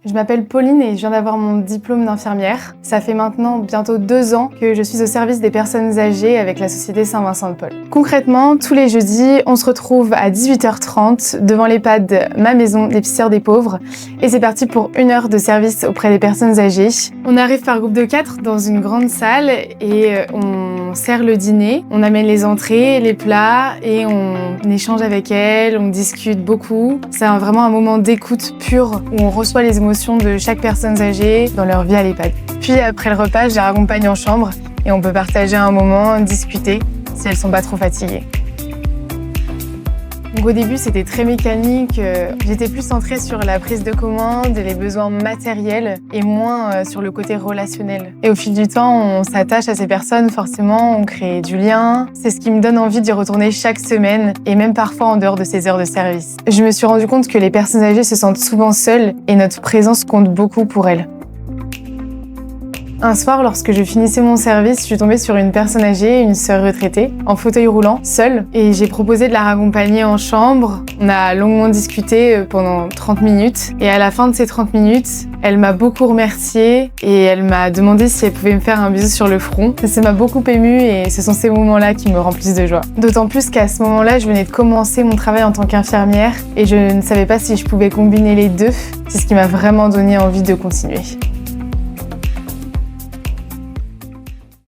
Je m'appelle Pauline et je viens d'avoir mon diplôme d'infirmière. Ça fait maintenant bientôt 2 ans que je suis au service des personnes âgées avec la Société Saint-Vincent-de-Paul. Concrètement, tous les jeudis, on se retrouve à 18h30 devant l'EHPAD Ma Maison, l'épicière des pauvres. Et c'est parti pour 1 heure de service auprès des personnes âgées. On arrive par groupe de 4 dans une grande salle et on sert le dîner. On amène les entrées, les plats et on échange avec elles, on discute beaucoup. C'est vraiment un moment d'écoute pure où on reçoit les émotions de chaque personne âgée dans leur vie à l'EHPAD. Puis après le repas, je les raccompagne en chambre et on peut partager un moment, discuter si elles sont pas trop fatiguées. Donc au début, c'était très mécanique. J'étais plus centrée sur la prise de commande et les besoins matériels et moins sur le côté relationnel. Et au fil du temps, on s'attache à ces personnes, forcément, on crée du lien. C'est ce qui me donne envie d'y retourner chaque semaine et même parfois en dehors de ces heures de service. Je me suis rendu compte que les personnes âgées se sentent souvent seules et notre présence compte beaucoup pour elles. Un soir, lorsque je finissais mon service, je suis tombée sur une personne âgée, une sœur retraitée, en fauteuil roulant, seule, et j'ai proposé de la raccompagner en chambre. On a longuement discuté pendant 30 minutes, et à la fin de ces 30 minutes, elle m'a beaucoup remerciée et elle m'a demandé si elle pouvait me faire un bisou sur le front. Ça m'a beaucoup émue et ce sont ces moments-là qui me remplissent de joie. D'autant plus qu'à ce moment-là, je venais de commencer mon travail en tant qu'infirmière et je ne savais pas si je pouvais combiner les deux. C'est ce qui m'a vraiment donné envie de continuer.